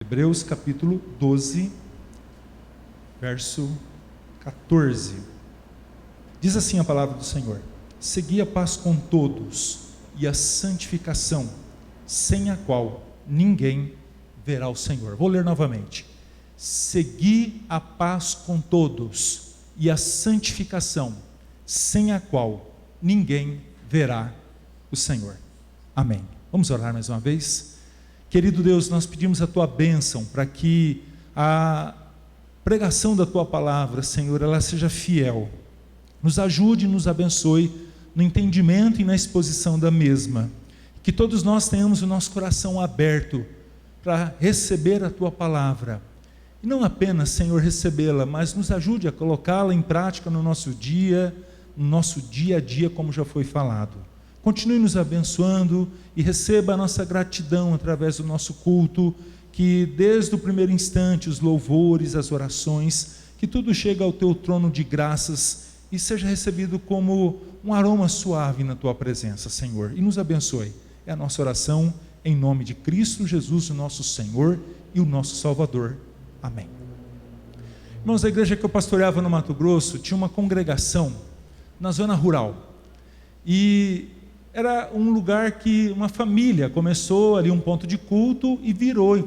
Hebreus capítulo 12, verso 14. Diz assim a palavra do Senhor: segui a paz com todos e a santificação, sem a qual ninguém verá o Senhor. Vou ler novamente. Segui a paz com todos e a santificação, sem a qual ninguém verá o Senhor. Amém. Vamos orar mais uma vez? Querido Deus, nós pedimos a Tua bênção para que a pregação da Tua palavra, Senhor, ela seja fiel. Nos ajude e nos abençoe no entendimento e na exposição da mesma. Que todos nós tenhamos o nosso coração aberto para receber a Tua palavra. E não apenas, Senhor, recebê-la, mas nos ajude a colocá-la em prática no nosso dia a dia, como já foi falado. Continue nos abençoando e receba a nossa gratidão através do nosso culto, que desde o primeiro instante, os louvores, as orações, que tudo chegue ao Teu trono de graças e seja recebido como um aroma suave na Tua presença, Senhor. E nos abençoe. É a nossa oração em nome de Cristo Jesus, o nosso Senhor e o nosso Salvador. Amém. Irmãos, a igreja que eu pastoreava no Mato Grosso tinha uma congregação na zona rural. E era um lugar que uma família começou ali um ponto de culto e virou, e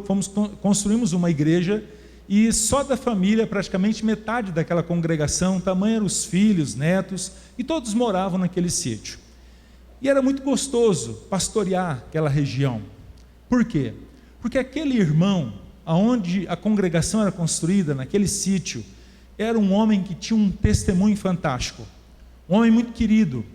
construímos uma igreja, e só da família, praticamente metade daquela congregação, tamanho eram os filhos, netos, e todos moravam naquele sítio. E era muito gostoso pastorear aquela região. Por quê? Porque aquele irmão, aonde a congregação era construída, naquele sítio, era um homem que tinha um testemunho fantástico, um homem muito querido,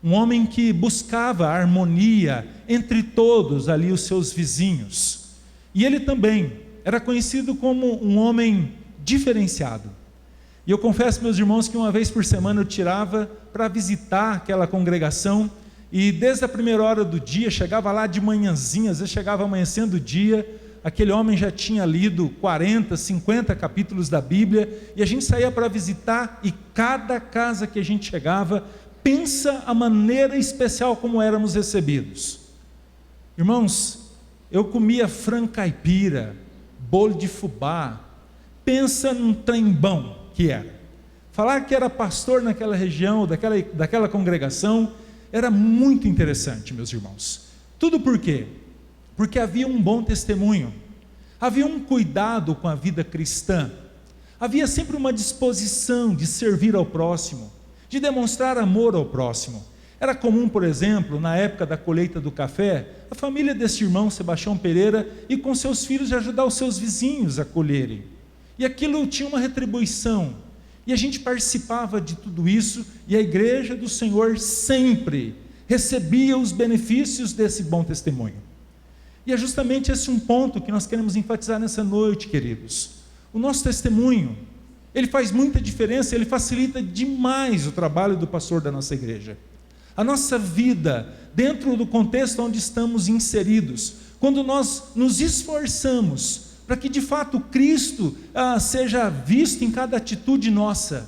um homem que buscava a harmonia entre todos ali os seus vizinhos. E ele também era conhecido como um homem diferenciado. E eu confesso, meus irmãos, que uma vez por semana eu tirava para visitar aquela congregação, e desde a primeira hora do dia, chegava lá de manhãzinha, às vezes chegava amanhecendo o dia, aquele homem já tinha lido 40, 50 capítulos da Bíblia, e a gente saía para visitar, e cada casa que a gente chegava, pensa a maneira especial como éramos recebidos. Irmãos, eu comia frango caipira, bolo de fubá, pensa num trem bom que era. Falar que era pastor naquela região, daquela congregação, era muito interessante, meus irmãos. Tudo por quê? Porque havia um bom testemunho, havia um cuidado com a vida cristã, havia sempre uma disposição de servir ao próximo, de demonstrar amor ao próximo. Era comum, por exemplo, na época da colheita do café, a família desse irmão Sebastião Pereira ir com seus filhos ajudar os seus vizinhos a colherem. E aquilo tinha uma retribuição. E a gente participava de tudo isso, e a igreja do Senhor sempre recebia os benefícios desse bom testemunho. E é justamente esse um ponto que nós queremos enfatizar nessa noite, queridos. O nosso testemunho, ele faz muita diferença, ele facilita demais o trabalho do pastor da nossa igreja. A nossa vida, dentro do contexto onde estamos inseridos, quando nós nos esforçamos para que de fato Cristo seja visto em cada atitude nossa,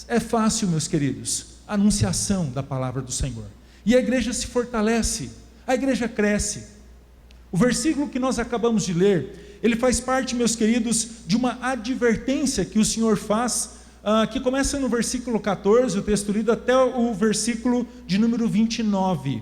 é fácil, meus queridos, a anunciação da palavra do Senhor. E a igreja se fortalece, a igreja cresce. O versículo que nós acabamos de ler, ele faz parte, meus queridos, de uma advertência que o Senhor faz, que começa no versículo 14, o texto lido, até o versículo de número 29.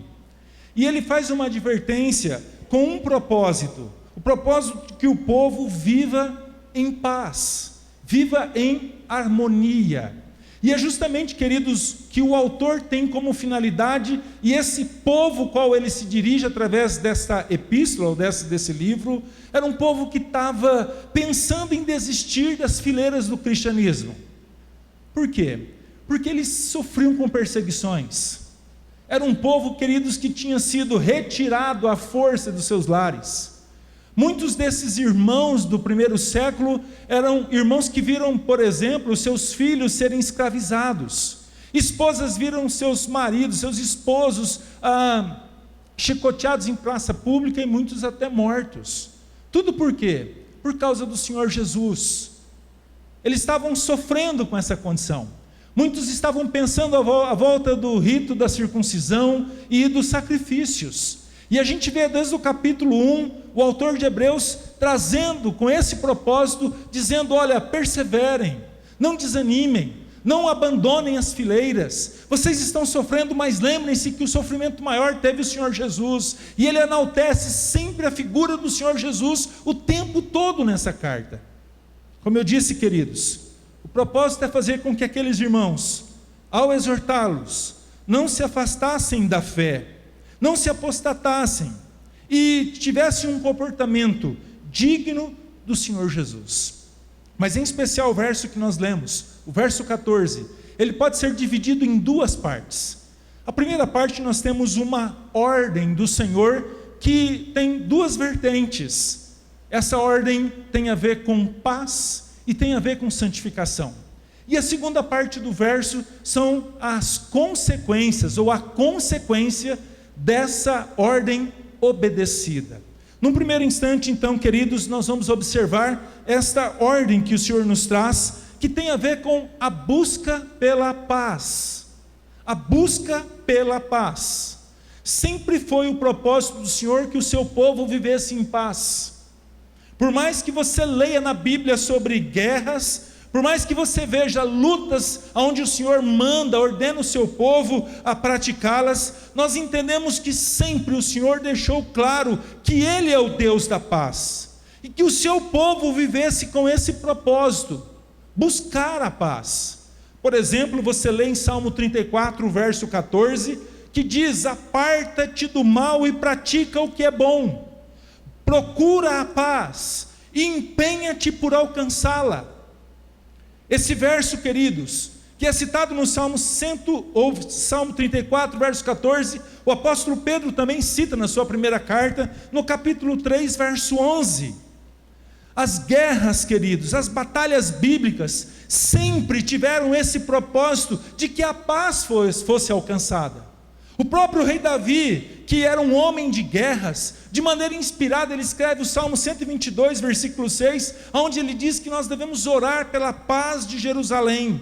E ele faz uma advertência com um propósito, o propósito de que o povo viva em paz, viva em harmonia. E é justamente, queridos, que o autor tem como finalidade, e esse povo qual ele se dirige através desta epístola, ou desse livro, era um povo que estava pensando em desistir das fileiras do cristianismo. Por quê? Porque eles sofriam com perseguições. Era um povo, queridos, que tinha sido retirado à força dos seus lares. Muitos desses irmãos do primeiro século eram irmãos que viram, por exemplo, seus filhos serem escravizados. Esposas viram seus maridos, seus esposos chicoteados em praça pública e muitos até mortos. Tudo por quê? Por causa do Senhor Jesus. Eles estavam sofrendo com essa condição. Muitos estavam pensando à volta do rito da circuncisão e dos sacrifícios. E a gente vê desde o capítulo 1, o autor de Hebreus trazendo com esse propósito, dizendo: olha, perseverem, não desanimem, não abandonem as fileiras. Vocês estão sofrendo, mas lembrem-se que o sofrimento maior teve o Senhor Jesus, e ele enaltece sempre a figura do Senhor Jesus o tempo todo nessa carta. Como eu disse, queridos, o propósito é fazer com que aqueles irmãos, ao exortá-los, não se afastassem da fé, não se apostatassem e tivessem um comportamento digno do Senhor Jesus. Mas em especial o verso que nós lemos, o verso 14, ele pode ser dividido em duas partes. A primeira parte, nós temos uma ordem do Senhor que tem duas vertentes. Essa ordem tem a ver com paz e tem a ver com santificação. E a segunda parte do verso são as consequências, ou a consequência dessa ordem obedecida. Num primeiro instante, então, queridos, nós vamos observar esta ordem que o Senhor nos traz, que tem a ver com a busca pela paz. A busca pela paz. Sempre foi o propósito do Senhor que o seu povo vivesse em paz. Por mais que você leia na Bíblia sobre guerras, por mais que você veja lutas onde o Senhor manda, ordena o seu povo a praticá-las, nós entendemos que sempre o Senhor deixou claro que Ele é o Deus da paz, e que o seu povo vivesse com esse propósito, buscar a paz. Por exemplo, você lê em Salmo 34, verso 14, que diz: aparta-te do mal e pratica o que é bom, procura a paz e empenha-te por alcançá-la. Esse verso, queridos, que é citado no Salmo 34, verso 14, o apóstolo Pedro também cita na sua primeira carta, no capítulo 3, verso 11. As guerras, queridos, as batalhas bíblicas, sempre tiveram esse propósito de que a paz fosse alcançada. O próprio rei Davi, que era um homem de guerras, de maneira inspirada, ele escreve o Salmo 122, versículo 6, onde ele diz que nós devemos orar pela paz de Jerusalém.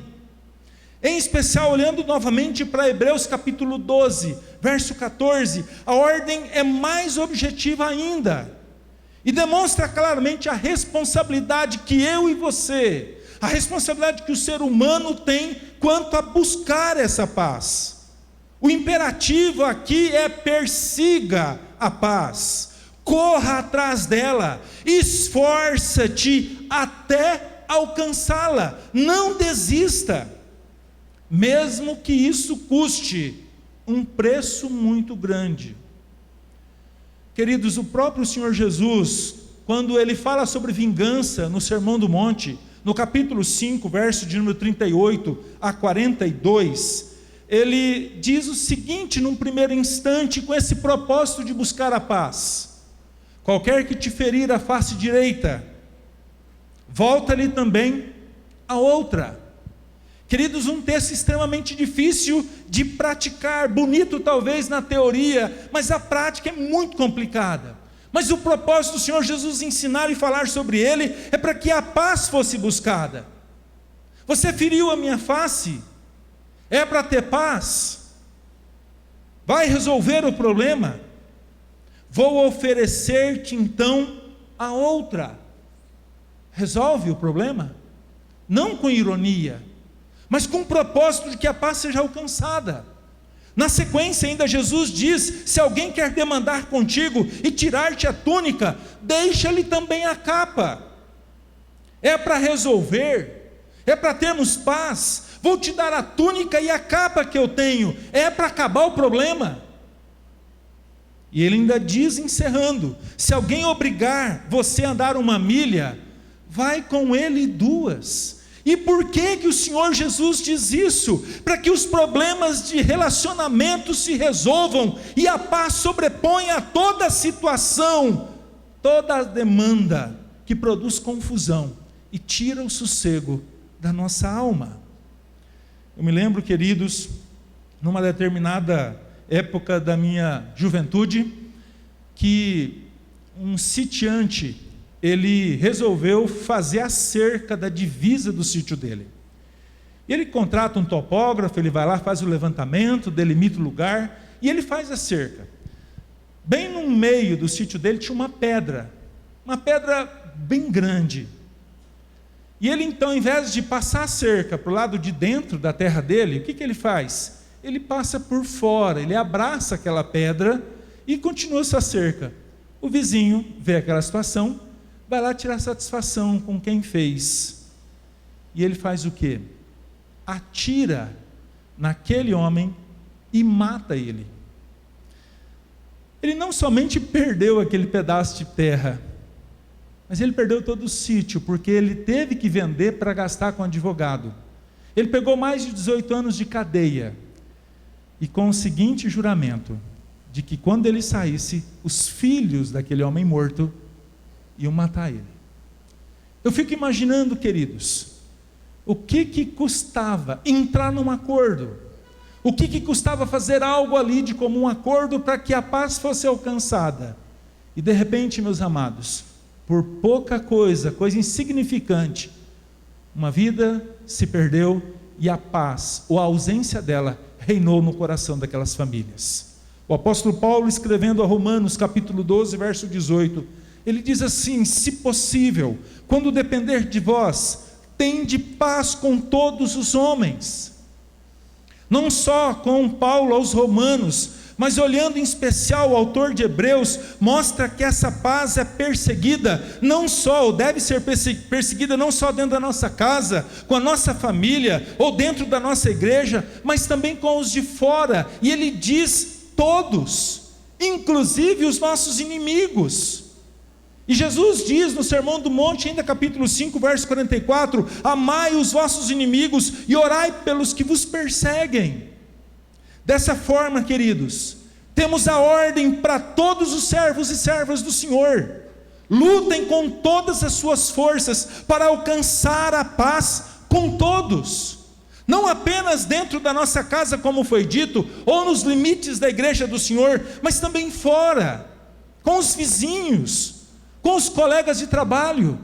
Em especial, olhando novamente para Hebreus capítulo 12, verso 14, a ordem é mais objetiva ainda, e demonstra claramente a responsabilidade que eu e você, a responsabilidade que o ser humano tem quanto a buscar essa paz. O imperativo aqui é: persiga a paz, corra atrás dela, esforça-te até alcançá-la, não desista, mesmo que isso custe um preço muito grande. Queridos, o próprio Senhor Jesus, quando ele fala sobre vingança no Sermão do Monte, no capítulo 5, verso de número 38 a 42, ele diz o seguinte num primeiro instante, com esse propósito de buscar a paz: qualquer que te ferir a face direita, volta-lhe também a outra. Queridos, um texto extremamente difícil de praticar, bonito talvez na teoria, mas a prática é muito complicada. Mas o propósito do Senhor Jesus ensinar e falar sobre ele é para que a paz fosse buscada. Você feriu a minha face? É para ter paz? Vai resolver o problema? Vou oferecer-te então a outra. Resolve o problema? Não com ironia, mas com o propósito de que a paz seja alcançada. Na sequência ainda Jesus diz: se alguém quer demandar contigo e tirar-te a túnica, deixa-lhe também a capa. É para resolver, é para termos paz. Vou te dar a túnica e a capa que eu tenho, é para acabar o problema. E ele ainda diz, encerrando: se alguém obrigar você a andar 1 milha, vai com ele 2. E por que o Senhor Jesus diz isso? Para que os problemas de relacionamento se resolvam e a paz sobreponha a toda situação, toda a demanda que produz confusão e tira o sossego da nossa alma. Eu me lembro, queridos, numa determinada época da minha juventude, que um sitiante, ele resolveu fazer a cerca da divisa do sítio dele. Ele contrata um topógrafo, ele vai lá, faz o levantamento, delimita o lugar, e ele faz a cerca. Bem no meio do sítio dele tinha uma pedra, uma pedra bem grande. E ele então, ao invés de passar a cerca para o lado de dentro da terra dele, o que ele faz? Ele passa por fora, ele abraça aquela pedra e continua essa cerca. O vizinho vê aquela situação, vai lá tirar satisfação com quem fez. E ele faz o quê? Atira naquele homem e mata ele. Ele não somente perdeu aquele pedaço de terra, mas ele perdeu todo o sítio, porque ele teve que vender para gastar com advogado. Ele pegou mais de 18 anos de cadeia, e com o seguinte juramento, de que quando ele saísse, os filhos daquele homem morto iam matar ele. Eu fico imaginando, queridos, o que custava entrar num acordo, o que custava fazer algo ali de comum acordo para que a paz fosse alcançada. E de repente, meus amados, por pouca coisa, coisa insignificante, uma vida se perdeu e a paz, ou a ausência dela, reinou no coração daquelas famílias. O apóstolo Paulo, escrevendo a Romanos, capítulo 12, verso 18, ele diz assim: se possível, quando depender de vós, tende paz com todos os homens. Não só com Paulo aos romanos, mas olhando em especial o autor de Hebreus, mostra que essa paz é perseguida, não só, ou deve ser perseguida não só dentro da nossa casa, com a nossa família, ou dentro da nossa igreja, mas também com os de fora, e ele diz todos, inclusive os nossos inimigos. E Jesus diz no Sermão do Monte, ainda capítulo 5, verso 44, amai os vossos inimigos e orai pelos que vos perseguem. Dessa forma, queridos, temos a ordem para todos os servos e servas do Senhor: lutem com todas as suas forças para alcançar a paz com todos, não apenas dentro da nossa casa, como foi dito, ou nos limites da igreja do Senhor, mas também fora, com os vizinhos, com os colegas de trabalho,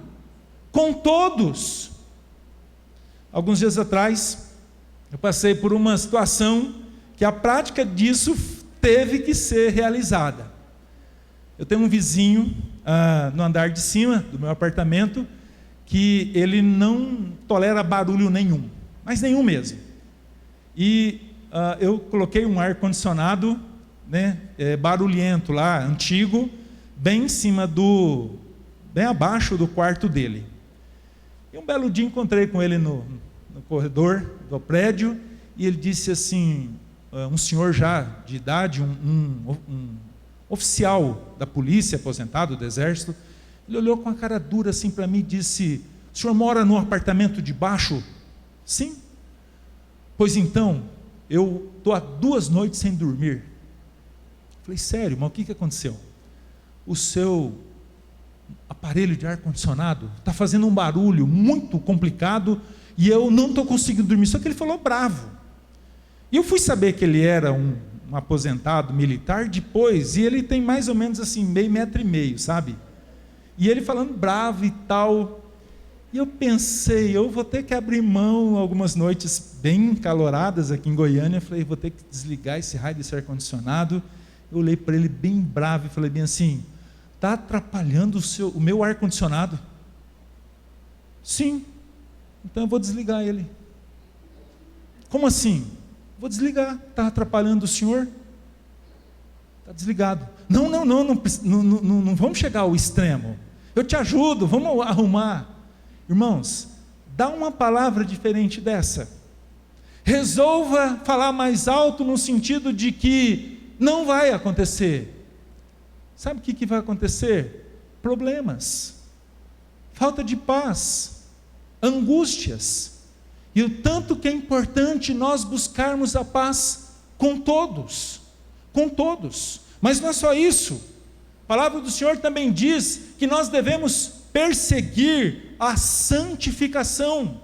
com todos. Alguns dias atrás, eu passei por uma situação que a prática disso teve que ser realizada. Eu tenho um vizinho no andar de cima do meu apartamento, que ele não tolera barulho nenhum, mas nenhum mesmo. E eu coloquei um ar-condicionado, barulhento lá, antigo, bem em cima bem abaixo do quarto dele. E um belo dia encontrei com ele no corredor do prédio, e ele disse assim, um senhor já de idade, um oficial da polícia, aposentado do exército, ele olhou com a cara dura assim para mim e disse: o senhor mora no apartamento de baixo? Sim. Pois então, eu estou há 2 noites sem dormir. Falei: sério, mas o que aconteceu? O seu aparelho de ar-condicionado está fazendo um barulho muito complicado e eu não estou conseguindo dormir. Só que ele falou bravo. E eu fui saber que ele era um aposentado militar depois, e ele tem mais ou menos assim, meio metro e meio, sabe? E ele falando bravo e tal. E eu pensei, eu vou ter que abrir mão algumas noites bem caloradas aqui em Goiânia. Eu falei, vou ter que desligar esse raio desse ar-condicionado. Eu olhei para ele bem bravo e falei bem assim: está atrapalhando o meu ar-condicionado? Sim. Então eu vou desligar ele. Como assim? Vou desligar. Está atrapalhando o senhor? Está desligado. Não vamos chegar ao extremo. Eu te ajudo, vamos arrumar. Irmãos, dá uma palavra diferente dessa. Resolva falar mais alto no sentido de que não vai acontecer. Sabe o que vai acontecer? Problemas, falta de paz, angústias. E o tanto que é importante nós buscarmos a paz com todos, mas não é só isso, a palavra do Senhor também diz que nós devemos perseguir a santificação,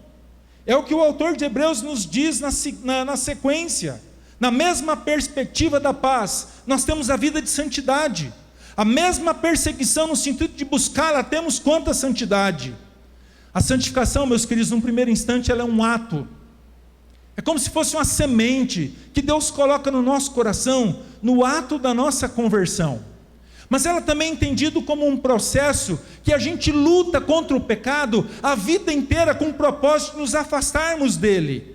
é o que o autor de Hebreus nos diz na sequência, na mesma perspectiva da paz, nós temos a vida de santidade, a mesma perseguição no sentido de buscá-la, temos quanto à santidade. A santificação, meus queridos, num primeiro instante, ela é um ato. É como se fosse uma semente que Deus coloca no nosso coração, no ato da nossa conversão. mas ela também é entendida como um processo que a gente luta contra o pecado a vida inteira com o propósito de nos afastarmos dele.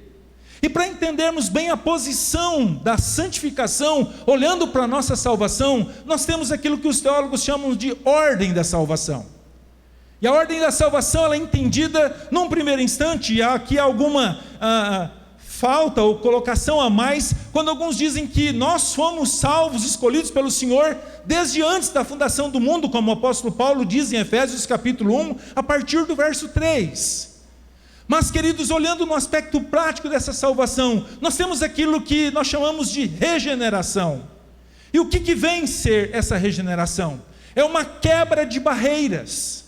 E para entendermos bem a posição da santificação, olhando para a nossa salvação, nós temos aquilo que os teólogos chamam de ordem da salvação. E a ordem da salvação ela é entendida num primeiro instante, e há aqui alguma falta ou colocação a mais, quando alguns dizem que nós fomos salvos, escolhidos pelo Senhor, desde antes da fundação do mundo, como o apóstolo Paulo diz em Efésios capítulo 1, a partir do verso 3. Mas, queridos, olhando no aspecto prático dessa salvação, nós temos aquilo que nós chamamos de regeneração. E o que vem ser essa regeneração? É uma quebra de barreiras.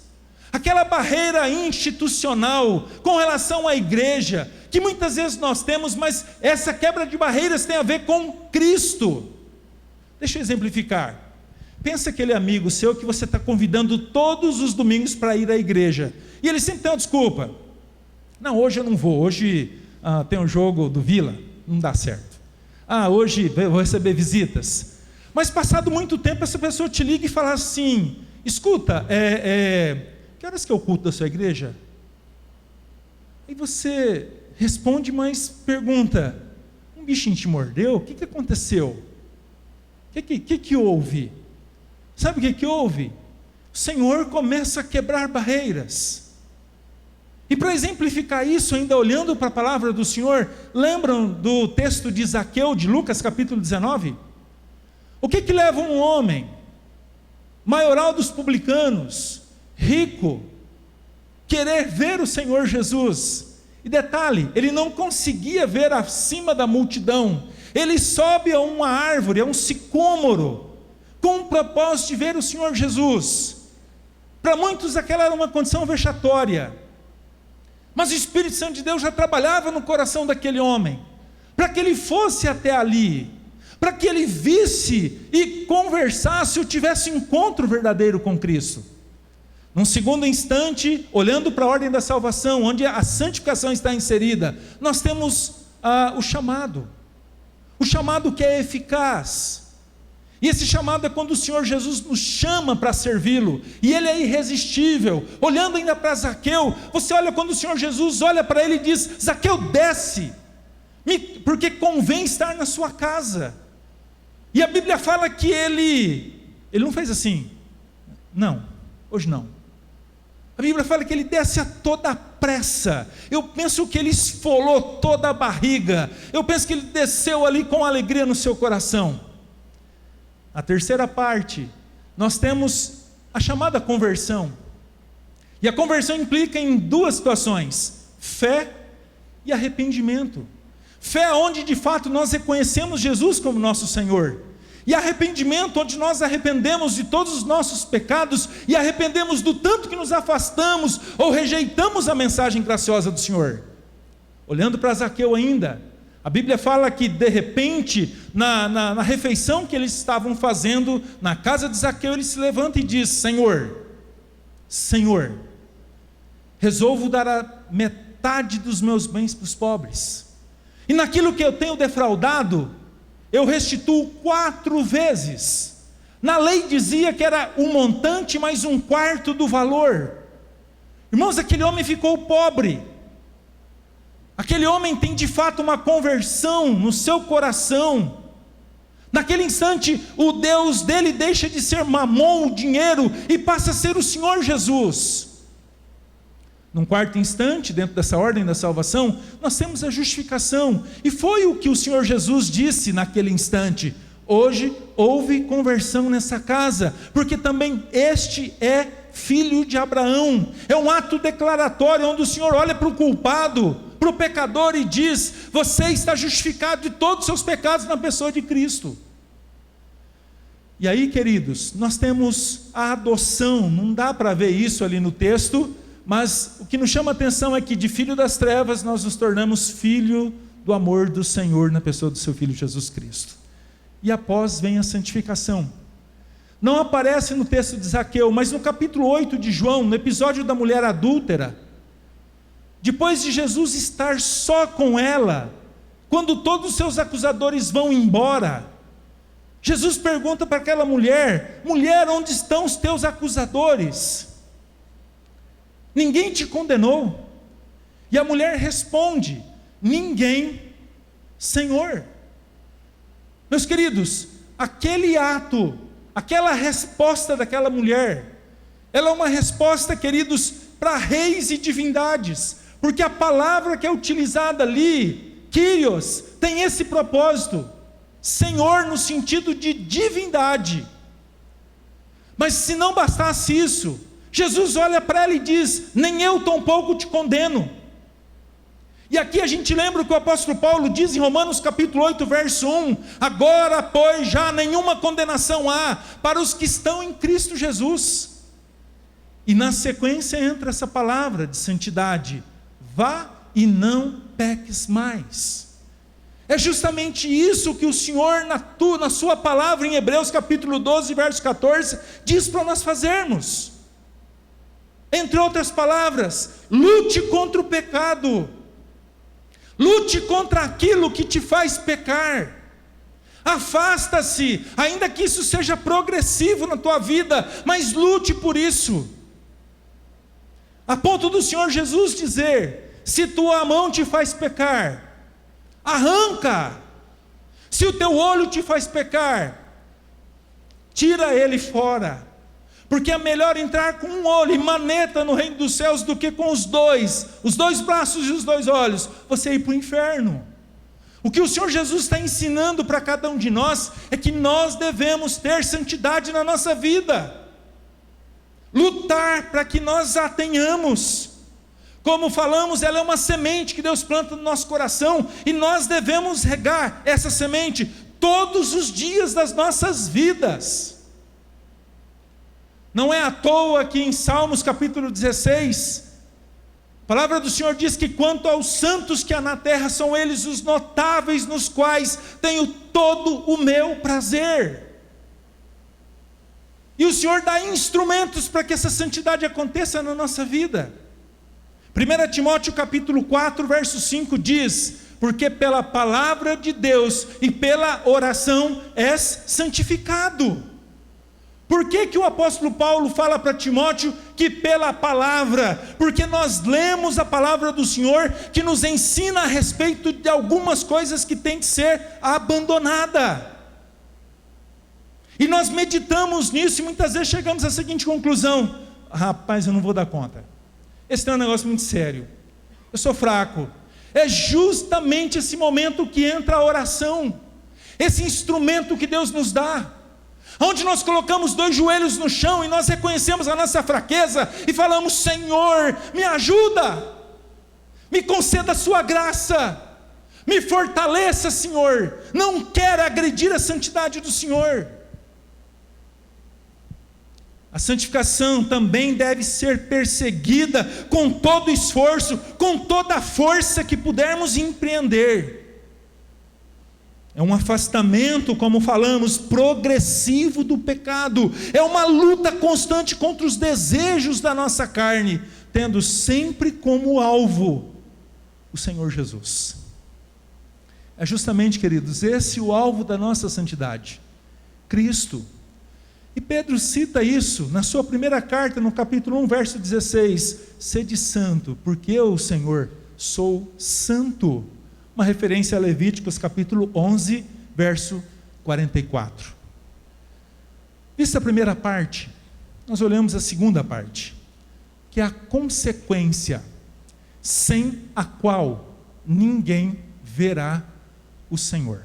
Aquela barreira institucional com relação à igreja, que muitas vezes nós temos, mas essa quebra de barreiras tem a ver com Cristo. Deixa eu exemplificar. Pensa aquele amigo seu que você está convidando todos os domingos para ir à igreja, e ele sempre tem uma desculpa. Não, hoje eu não vou, hoje tem um jogo do Vila, não dá certo. Hoje eu vou receber visitas. Mas passado muito tempo, essa pessoa te liga e fala assim: escuta, que horas que é o culto da sua igreja? E você responde, mas pergunta: um bichinho te mordeu? O que aconteceu? O que houve? Sabe o que houve? O Senhor começa a quebrar barreiras. E para exemplificar isso, ainda olhando para a palavra do Senhor, lembram do texto de Zaqueu, de Lucas capítulo 19? O que leva um homem, maioral dos publicanos, rico, querer ver o Senhor Jesus? E detalhe, ele não conseguia ver acima da multidão, ele sobe a uma árvore, a um sicômoro, com o propósito de ver o Senhor Jesus. Para muitos aquela era uma condição vexatória, mas o Espírito Santo de Deus já trabalhava no coração daquele homem, para que ele fosse até ali, para que ele visse e conversasse ou tivesse um encontro verdadeiro com Cristo. Num segundo instante, olhando para a ordem da salvação, onde a santificação está inserida, nós temos o chamado que é eficaz. E esse chamado é quando o Senhor Jesus nos chama para servi-lo, e ele é irresistível. Olhando ainda para Zaqueu, você olha quando o Senhor Jesus olha para ele e diz: Zaqueu, desce, porque convém estar na sua casa. E a Bíblia fala que ele não fez assim, não, hoje não. A Bíblia fala que ele desce a toda pressa. Eu penso que ele esfolou toda a barriga, eu penso que ele desceu ali com alegria no seu coração. A terceira parte, nós temos a chamada conversão. E a conversão implica em duas situações: fé e arrependimento. Fé onde de fato nós reconhecemos Jesus como nosso Senhor, e arrependimento onde nós arrependemos de todos os nossos pecados e arrependemos do tanto que nos afastamos ou rejeitamos a mensagem graciosa do Senhor. Olhando para Zaqueu ainda, a Bíblia fala que de repente, na refeição que eles estavam fazendo, na casa de Zaqueu, ele se levanta e diz: Senhor, resolvo dar a metade dos meus bens para os pobres, e naquilo que eu tenho defraudado, eu restituo 4 vezes. Na lei dizia que era um montante mais 1/4 do valor. Irmãos, aquele homem ficou pobre. Aquele homem tem de fato uma conversão no seu coração. Naquele instante, o Deus dele deixa de ser Mamon, o dinheiro, e passa a ser o Senhor Jesus. Num quarto instante, dentro dessa ordem da salvação, nós temos a justificação. E foi o que o Senhor Jesus disse naquele instante: hoje houve conversão nessa casa, porque também este é filho de Abraão. É um ato declaratório, onde o Senhor olha para o culpado, para o pecador, e diz: você está justificado de todos os seus pecados na pessoa de Cristo. E aí, queridos, nós temos a adoção. Não dá para ver isso ali no texto, mas o que nos chama a atenção é que de filho das trevas nós nos tornamos filho do amor do Senhor na pessoa do seu Filho Jesus Cristo. E após vem a santificação. Não aparece no texto de Zaqueu, mas no capítulo 8 de João, no episódio da mulher adúltera, depois de Jesus estar só com ela, quando todos os seus acusadores vão embora, Jesus pergunta para aquela mulher: mulher, onde estão os teus acusadores? Ninguém te condenou? E a mulher responde: ninguém, Senhor. Meus queridos, aquele ato, aquela resposta daquela mulher, ela é uma resposta, queridos, para reis e divindades, porque a palavra que é utilizada ali, Kyrios, tem esse propósito, Senhor no sentido de divindade. Mas se não bastasse isso, Jesus olha para ela e diz: nem eu tampouco te condeno. E aqui a gente lembra o que o apóstolo Paulo diz em Romanos capítulo 8, verso 1: agora, pois, já nenhuma condenação há para os que estão em Cristo Jesus. E na sequência entra essa palavra de santidade: vá e não peques mais. É justamente isso que o Senhor, na sua palavra em Hebreus capítulo 12, verso 14, diz para nós fazermos. Entre outras palavras, lute contra o pecado. Lute contra aquilo que te faz pecar. Afasta-se, ainda que isso seja progressivo na tua vida, mas lute por isso. A ponto do Senhor Jesus dizer: se tua mão te faz pecar, arranca. Se o teu olho te faz pecar, tira ele fora. Porque é melhor entrar com um olho e maneta no reino dos céus do que com os dois braços e os dois olhos, você ir para o inferno. O que o Senhor Jesus está ensinando para cada um de nós é que nós devemos ter santidade na nossa vida, lutar para que nós a tenhamos. Como falamos, ela é uma semente que Deus planta no nosso coração, e nós devemos regar essa semente todos os dias das nossas vidas. Não é à toa que em Salmos capítulo 16, a palavra do Senhor diz que quanto aos santos que há na terra, são eles os notáveis, nos quais tenho todo o meu prazer. E o Senhor dá instrumentos para que essa santidade aconteça na nossa vida. 1 Timóteo capítulo 4, verso 5 diz: porque pela palavra de Deus e pela oração és santificado. Por que o apóstolo Paulo fala para Timóteo que pela palavra? Porque nós lemos a palavra do Senhor, que nos ensina a respeito de algumas coisas que têm que ser abandonada. E nós meditamos nisso e muitas vezes chegamos à seguinte conclusão: rapaz, eu não vou dar conta. Esse é um negócio muito sério. Eu sou fraco. É justamente esse momento que entra a oração, esse instrumento que Deus nos dá, onde nós colocamos 2 joelhos no chão e nós reconhecemos a nossa fraqueza e falamos: Senhor, me ajuda, me conceda a sua graça, me fortaleça, Senhor, não quero agredir a santidade do Senhor. A santificação também deve ser perseguida com todo esforço, com toda a força que pudermos empreender. É um afastamento, como falamos, progressivo do pecado. É uma luta constante contra os desejos da nossa carne, tendo sempre como alvo o Senhor Jesus. É justamente, queridos, esse o alvo da nossa santidade, Cristo. E Pedro cita isso na sua primeira carta, no capítulo 1, verso 16: sede santo, porque eu, Senhor, sou santo. Uma referência a Levíticos capítulo 11, verso 44. Vista a primeira parte, nós olhamos a segunda parte, que é a consequência, sem a qual ninguém verá o Senhor.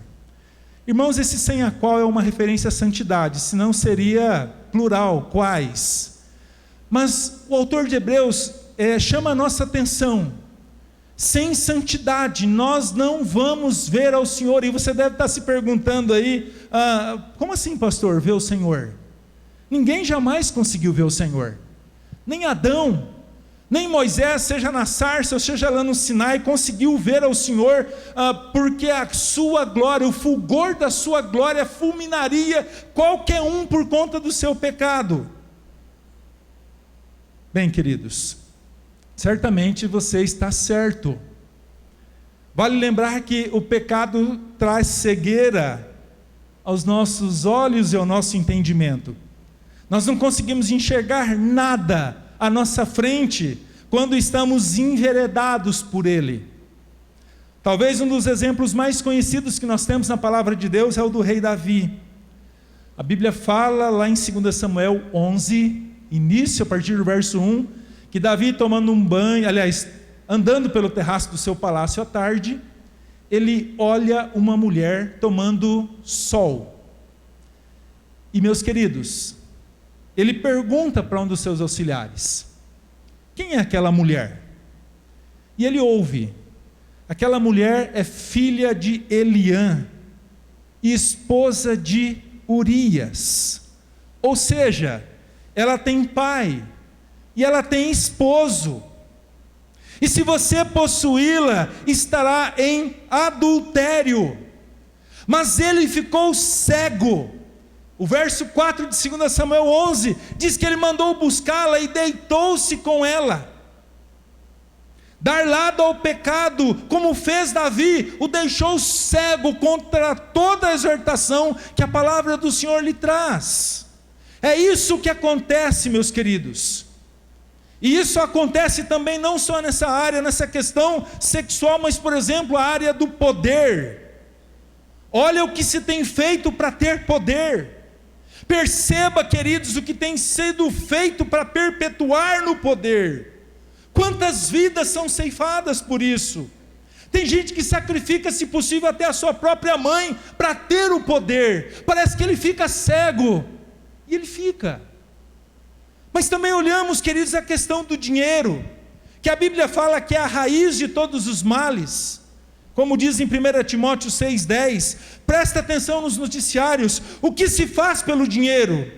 Irmãos, esse sem a qual é uma referência à santidade, senão seria plural, quais. Mas o autor de Hebreus chama a nossa atenção: sem santidade nós não vamos ver ao Senhor. E você deve estar se perguntando aí: como assim, pastor, ver o Senhor? Ninguém jamais conseguiu ver o Senhor, nem Adão, nem Moisés, seja na sarça ou seja lá no Sinai, conseguiu ver ao Senhor, porque a sua glória, o fulgor da sua glória fulminaria qualquer um por conta do seu pecado. Bem, queridos, certamente você está certo. Vale lembrar que o pecado traz cegueira aos nossos olhos e ao nosso entendimento. Nós não conseguimos enxergar nada à nossa frente quando estamos enveredados por Ele. Talvez um dos exemplos mais conhecidos que nós temos na palavra de Deus é o do rei Davi. A Bíblia fala lá em 2 Samuel 11, início a partir do verso 1, que Davi tomando um banho, aliás, andando pelo terraço do seu palácio à tarde, ele olha uma mulher tomando sol. E meus queridos, ele pergunta para um dos seus auxiliares: quem é aquela mulher? E ele ouve: aquela mulher é filha de Eliã e esposa de Urias. Ou seja, ela tem pai e ela tem esposo. E se você possuí-la, estará em adultério. Mas ele ficou cego. O verso 4 de 2 Samuel 11 diz que ele mandou buscá-la e deitou-se com ela. Dar lado ao pecado, como fez Davi, o deixou cego contra toda a exortação que a palavra do Senhor lhe traz. É isso que acontece, meus queridos. E isso acontece também não só nessa área, nessa questão sexual, mas, por exemplo, a área do poder. Olha o que se tem feito para ter poder. Perceba, queridos, o que tem sido feito para perpetuar no poder. Quantas vidas são ceifadas por isso? Tem gente que sacrifica, se possível, até a sua própria mãe para ter o poder. Parece que ele fica cego. E ele fica. Mas também olhamos, queridos, a questão do dinheiro, que a Bíblia fala que é a raiz de todos os males. Como diz em 1 Timóteo 6,10, presta atenção nos noticiários, o que se faz pelo dinheiro?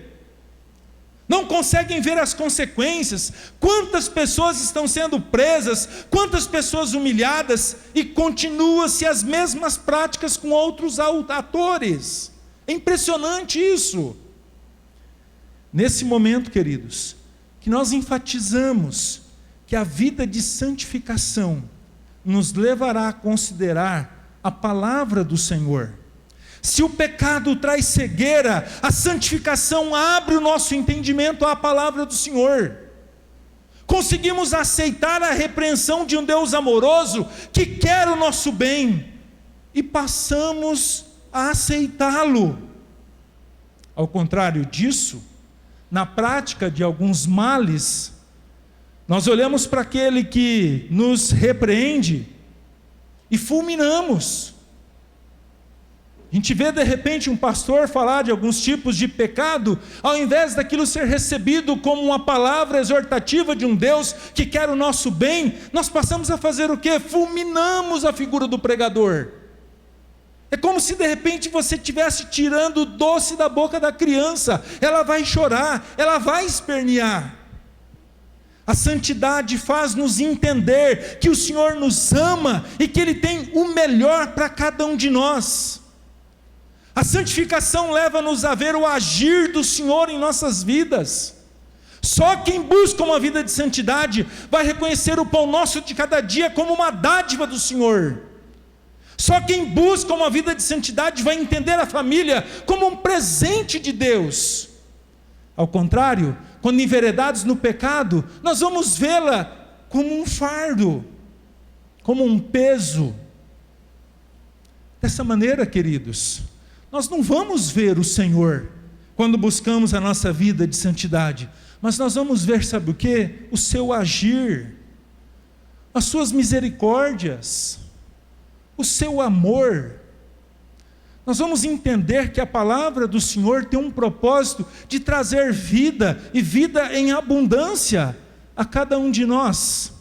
Não conseguem ver as consequências, quantas pessoas estão sendo presas, quantas pessoas humilhadas, e continuam-se as mesmas práticas com outros atores. É impressionante isso. Nesse momento, queridos, que nós enfatizamos que a vida de santificação nos levará a considerar a palavra do Senhor. Se o pecado traz cegueira, a santificação abre o nosso entendimento à palavra do Senhor. Conseguimos aceitar a repreensão de um Deus amoroso que quer o nosso bem e passamos a aceitá-lo. Ao contrário disso, na prática de alguns males, nós olhamos para aquele que nos repreende e fulminamos. A gente vê de repente um pastor falar de alguns tipos de pecado, ao invés daquilo ser recebido como uma palavra exortativa de um Deus que quer o nosso bem, nós passamos a fazer o quê? Fulminamos a figura do pregador. É como se de repente você estivesse tirando o doce da boca da criança. Ela vai chorar, ela vai espernear. A santidade faz-nos entender que o Senhor nos ama e que Ele tem o melhor para cada um de nós. A santificação leva-nos a ver o agir do Senhor em nossas vidas. Só quem busca uma vida de santidade vai reconhecer o pão nosso de cada dia como uma dádiva do Senhor. Só quem busca uma vida de santidade vai entender a família como um presente de Deus. Ao contrário, quando enveredados no pecado, nós vamos vê-la como um fardo, como um peso. Dessa maneira, queridos, nós não vamos ver o Senhor quando buscamos a nossa vida de santidade, mas nós vamos ver, sabe o quê? O seu agir, as suas misericórdias, o seu amor. Nós vamos entender que a palavra do Senhor tem um propósito de trazer vida, e vida em abundância a cada um de nós.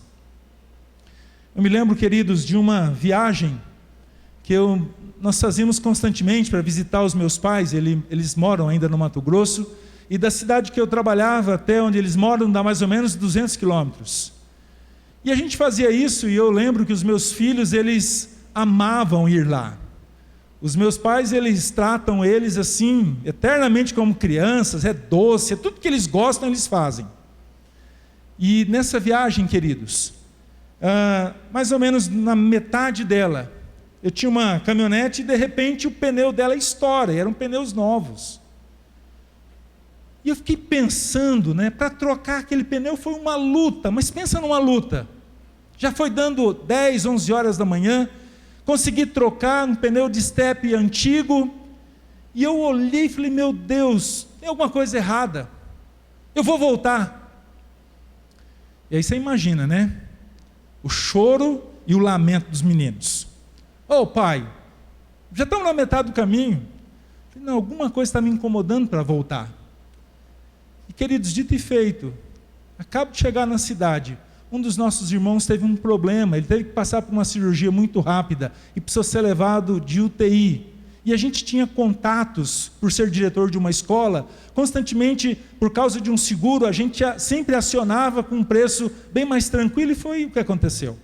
Eu me lembro, queridos, de uma viagem que nós fazíamos constantemente para visitar os meus pais. Eles moram ainda no Mato Grosso, e da cidade que eu trabalhava até onde eles moram dá mais ou menos 200 quilômetros. E a gente fazia isso, e eu lembro que os meus filhos, eles amavam ir lá. Os meus pais, eles tratam eles assim, eternamente como crianças, é doce, é tudo que eles gostam, eles fazem. E nessa viagem, queridos, mais ou menos na metade dela, eu tinha uma caminhonete e de repente o pneu dela estoura, e eram pneus novos. E eu fiquei pensando, para trocar aquele pneu foi uma luta, mas pensa numa luta. Já foi dando 10, 11 horas da manhã, consegui trocar um pneu de estepe antigo, e eu olhei e falei, meu Deus, tem alguma coisa errada, eu vou voltar. E aí você imagina, o choro e o lamento dos meninos. Ô pai, já estamos na metade do caminho. Falei, não, alguma coisa está me incomodando para voltar. E queridos, dito e feito, acabo de chegar na cidade, um dos nossos irmãos teve um problema, ele teve que passar por uma cirurgia muito rápida, e precisou ser levado de UTI, e a gente tinha contatos, por ser diretor de uma escola, constantemente, por causa de um seguro, a gente sempre acionava com um preço bem mais tranquilo, e foi o que aconteceu.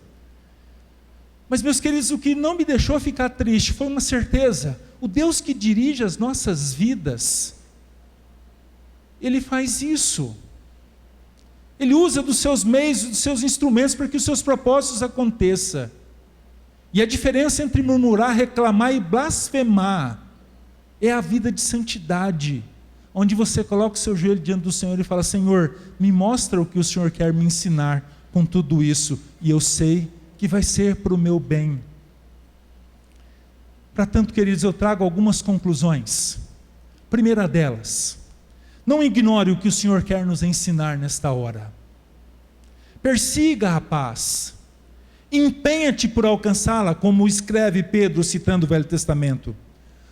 Mas meus queridos, o que não me deixou ficar triste, foi uma certeza, o Deus que dirige as nossas vidas, Ele faz isso, Ele usa dos seus meios, dos seus instrumentos, para que os seus propósitos aconteçam. E a diferença entre murmurar, reclamar e blasfemar, é a vida de santidade, onde você coloca o seu joelho diante do Senhor e fala, Senhor, me mostra o que o Senhor quer me ensinar com tudo isso, e eu sei que vai ser para o meu bem. Para tanto, queridos, eu trago algumas conclusões. Primeira delas, não ignore o que o Senhor quer nos ensinar nesta hora. Persiga a paz. Empenha-te por alcançá-la, como escreve Pedro, citando o Velho Testamento.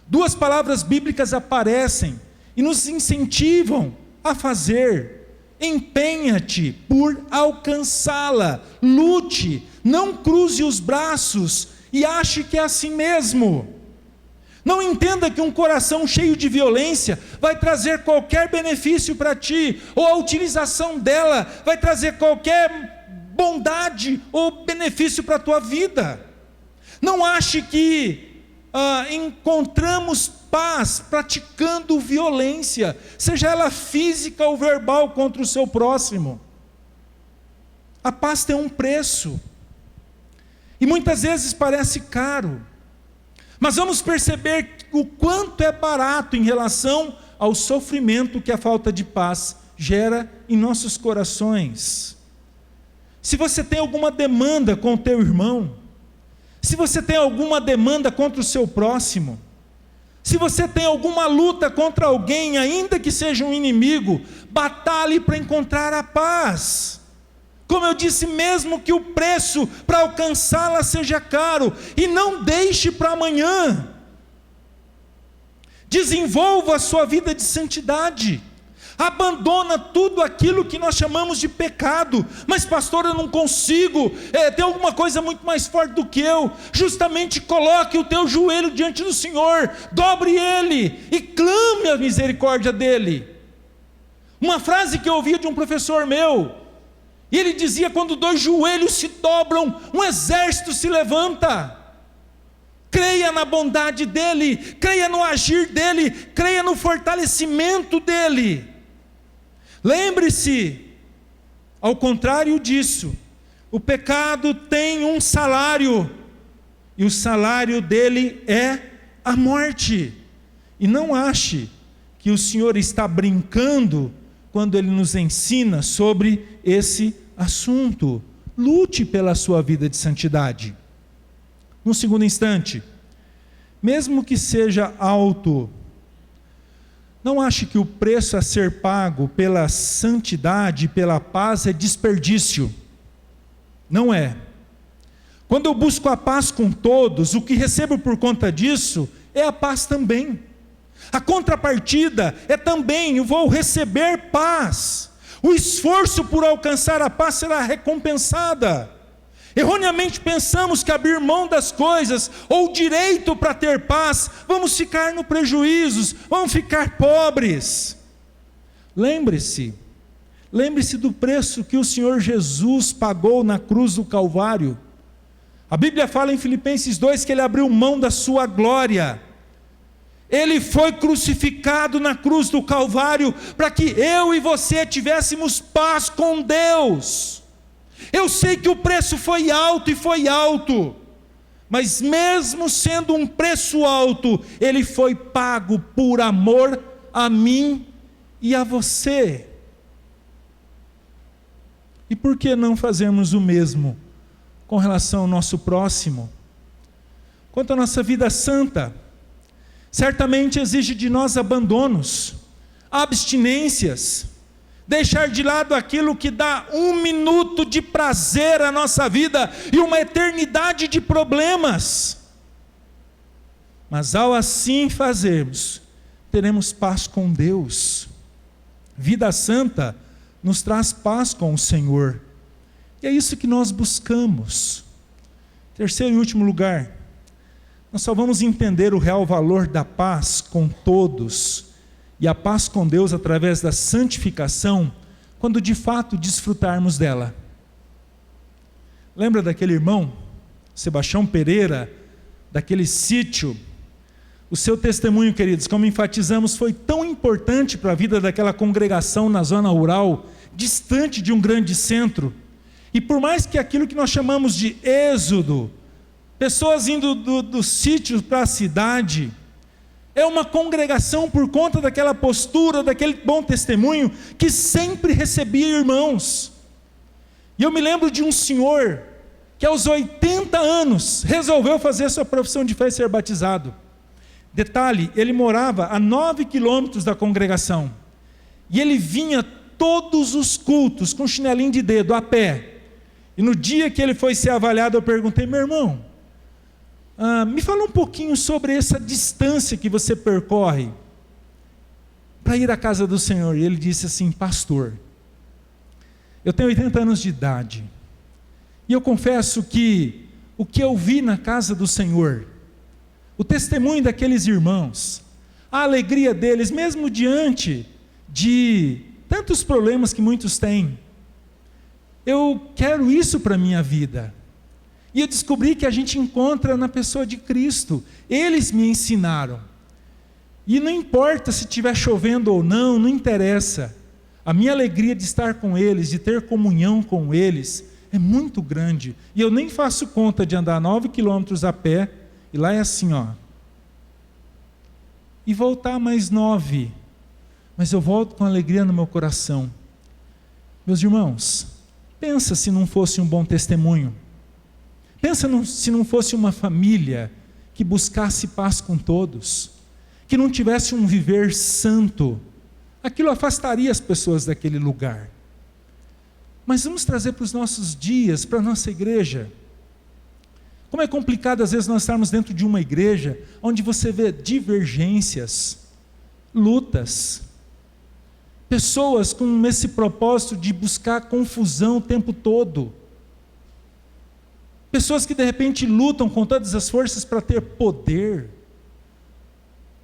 Duas palavras bíblicas aparecem e nos incentivam a fazer. Empenha-te por alcançá-la. Lute, não cruze os braços e ache que é assim mesmo. Não entenda que um coração cheio de violência vai trazer qualquer benefício para ti, ou a utilização dela vai trazer qualquer bondade ou benefício para a tua vida. Não ache que encontramos paz praticando violência, seja ela física ou verbal, contra o seu próximo. A paz tem um preço, e muitas vezes parece caro, mas vamos perceber o quanto é barato em relação ao sofrimento que a falta de paz gera em nossos corações. Se você tem alguma demanda com o teu irmão, se você tem alguma demanda contra o seu próximo, se você tem alguma luta contra alguém, ainda que seja um inimigo, batalhe para encontrar a paz. Como eu disse, mesmo que o preço para alcançá-la seja caro, e não deixe para amanhã. Desenvolva a sua vida de santidade. Abandona tudo aquilo que nós chamamos de pecado. Mas pastor, eu não consigo, tem alguma coisa muito mais forte do que eu. Justamente coloque o teu joelho diante do Senhor, dobre ele e clame a misericórdia dele. Uma frase que eu ouvi de um professor meu, e ele dizia, quando dois joelhos se dobram, um exército se levanta. Creia na bondade dele, creia no agir dele, creia no fortalecimento dele. Lembre-se, ao contrário disso, o pecado tem um salário, e o salário dele é a morte. E não ache que o Senhor está brincando quando Ele nos ensina sobre esse assunto. Lute pela sua vida de santidade. No segundo instante, mesmo que seja alto, não ache que o preço a ser pago pela santidade, pela paz, é desperdício. Não é. Quando eu busco a paz com todos, o que recebo por conta disso é a paz também. A contrapartida é também, eu vou receber paz. O esforço por alcançar a paz será recompensada. Erroneamente pensamos que abrir mão das coisas, ou direito para ter paz, vamos ficar no prejuízo, vamos ficar pobres. Lembre-se do preço que o Senhor Jesus pagou na cruz do Calvário. A Bíblia fala em Filipenses 2 que Ele abriu mão da sua glória. Ele foi crucificado na cruz do Calvário para que eu e você tivéssemos paz com Deus. Eu sei que o preço foi alto, mas mesmo sendo um preço alto, ele foi pago por amor a mim e a você. E por que não fazermos o mesmo com relação ao nosso próximo? Quanto à nossa vida santa, certamente exige de nós abandonos, abstinências, deixar de lado aquilo que dá 1 minuto de prazer à nossa vida e uma eternidade de problemas. Mas ao assim fazermos, teremos paz com Deus. Vida santa nos traz paz com o Senhor. E é isso que nós buscamos. Terceiro e último lugar, nós só vamos entender o real valor da paz com todos e a paz com Deus através da santificação, quando de fato desfrutarmos dela. Lembra daquele irmão, Sebastião Pereira, daquele sítio? O seu testemunho, queridos, como enfatizamos, foi tão importante para a vida daquela congregação na zona rural, distante de um grande centro. E por mais que aquilo que nós chamamos de êxodo, pessoas indo do sítio para a cidade, é uma congregação por conta daquela postura, daquele bom testemunho, que sempre recebia irmãos. E eu me lembro de um senhor, que aos 80 anos, resolveu fazer a sua profissão de fé e ser batizado. Detalhe, ele morava a 9 quilômetros da congregação, e ele vinha todos os cultos, com chinelinho de dedo, a pé. E no dia que ele foi ser avaliado, eu perguntei: meu irmão, me fala um pouquinho sobre essa distância que você percorre para ir à casa do Senhor. E ele disse assim: pastor, eu tenho 80 anos de idade, e eu confesso que o que eu vi na casa do Senhor, o testemunho daqueles irmãos, a alegria deles, mesmo diante de tantos problemas que muitos têm, eu quero isso para a minha vida. E eu descobri que a gente encontra na pessoa de Cristo. Eles me ensinaram. E não importa se estiver chovendo ou não, não interessa. A minha alegria de estar com eles, de ter comunhão com eles, é muito grande. E eu nem faço conta de andar 9 quilômetros a pé, e lá é assim, e voltar mais 9. Mas eu volto com alegria no meu coração. Meus irmãos, pensa se não fosse um bom testemunho. Pensa se não fosse uma família que buscasse paz com todos, que não tivesse um viver santo. Aquilo afastaria as pessoas daquele lugar. Mas vamos trazer para os nossos dias, para a nossa igreja. Como é complicado às vezes nós estarmos dentro de uma igreja onde você vê divergências, lutas, pessoas com esse propósito de buscar confusão o tempo todo, pessoas que de repente lutam com todas as forças para ter poder.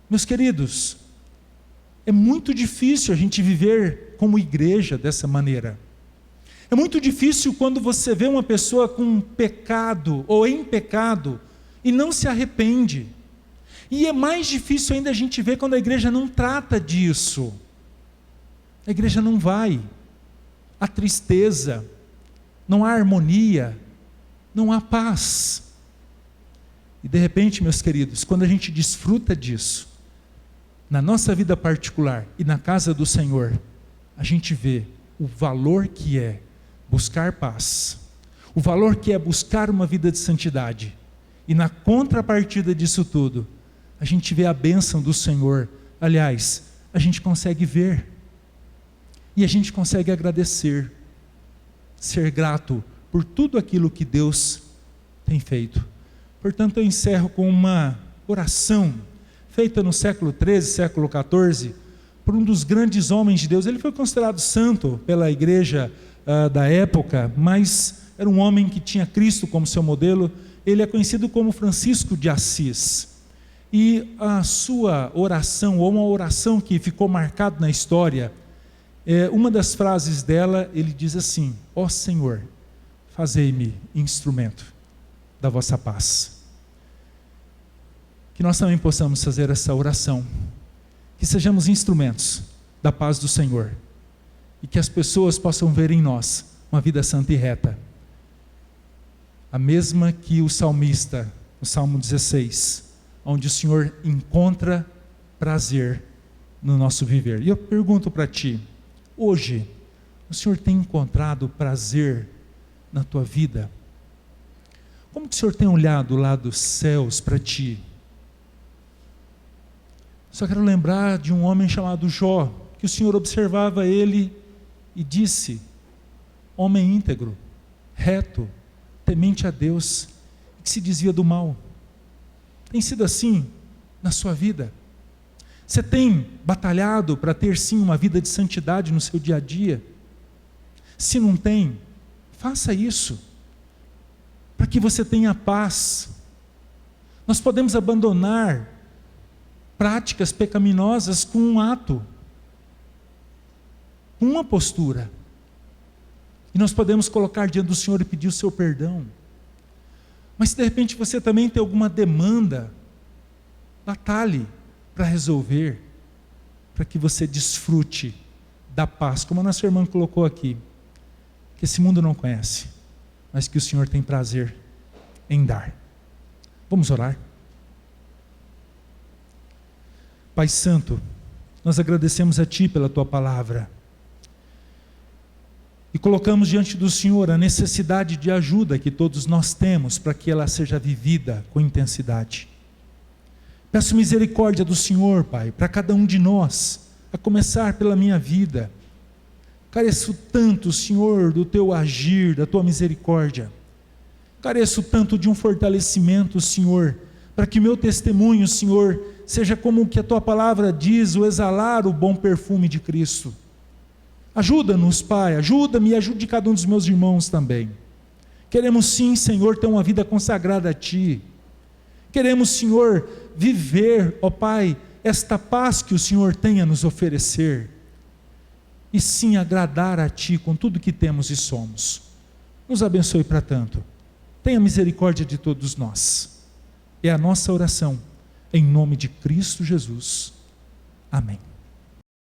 Meus queridos, é muito difícil a gente viver como igreja dessa maneira. É muito difícil quando você vê uma pessoa com pecado ou em pecado e não se arrepende. E é mais difícil ainda a gente ver quando a igreja não trata disso. A igreja não vai. Há tristeza, não há harmonia, não há paz. E de repente, meus queridos, quando a gente desfruta disso, na nossa vida particular e na casa do Senhor, a gente vê o valor que é buscar paz, o valor que é buscar uma vida de santidade, e na contrapartida disso tudo, a gente vê a bênção do Senhor. Aliás, a gente consegue ver, e a gente consegue agradecer, ser grato por tudo aquilo que Deus tem feito. Portanto, eu encerro com uma oração, feita no século XIII, século XIV, por um dos grandes homens de Deus. Ele foi considerado santo pela igreja da época, mas era um homem que tinha Cristo como seu modelo. Ele é conhecido como Francisco de Assis, e a sua oração, ou uma oração que ficou marcada na história, uma das frases dela, ele diz assim: ó Senhor, fazei-me instrumento da vossa paz. Que nós também possamos fazer essa oração, que sejamos instrumentos da paz do Senhor, e que as pessoas possam ver em nós uma vida santa e reta, a mesma que o salmista no Salmo 16, onde o Senhor encontra prazer no nosso viver. E eu pergunto para ti, hoje, o Senhor tem encontrado prazer na tua vida? Como que o Senhor tem olhado lá dos céus para ti? Só quero lembrar de um homem chamado Jó, que o Senhor observava ele e disse: homem íntegro, reto, temente a Deus, que se desvia do mal. Tem sido assim na sua vida? Você tem batalhado para ter sim uma vida de santidade no seu dia a dia? Se não tem, faça isso, para que você tenha paz. Nós podemos abandonar práticas pecaminosas com um ato, com uma postura, e nós podemos colocar diante do Senhor e pedir o seu perdão. Mas se de repente você também tem alguma demanda, batalhe para resolver, para que você desfrute da paz, como a nossa irmã colocou aqui, que esse mundo não conhece, mas que o Senhor tem prazer em dar. Vamos orar? Pai Santo, nós agradecemos a Ti pela Tua palavra, e colocamos diante do Senhor a necessidade de ajuda que todos nós temos, para que ela seja vivida com intensidade. Peço misericórdia do Senhor, Pai, para cada um de nós, a começar pela minha vida. Careço tanto, Senhor, do Teu agir, da Tua misericórdia. Careço tanto de um fortalecimento, Senhor, para que meu testemunho, Senhor, seja como o que a Tua palavra diz, o exalar o bom perfume de Cristo. Ajuda-nos, Pai, ajuda-me e ajude cada um dos meus irmãos também. Queremos sim, Senhor, ter uma vida consagrada a Ti. Queremos, Senhor, viver, ó Pai, esta paz que o Senhor tem a nos oferecer, e sim agradar a Ti com tudo que temos e somos. Nos abençoe para tanto. Tenha misericórdia de todos nós. É a nossa oração, em nome de Cristo Jesus. Amém.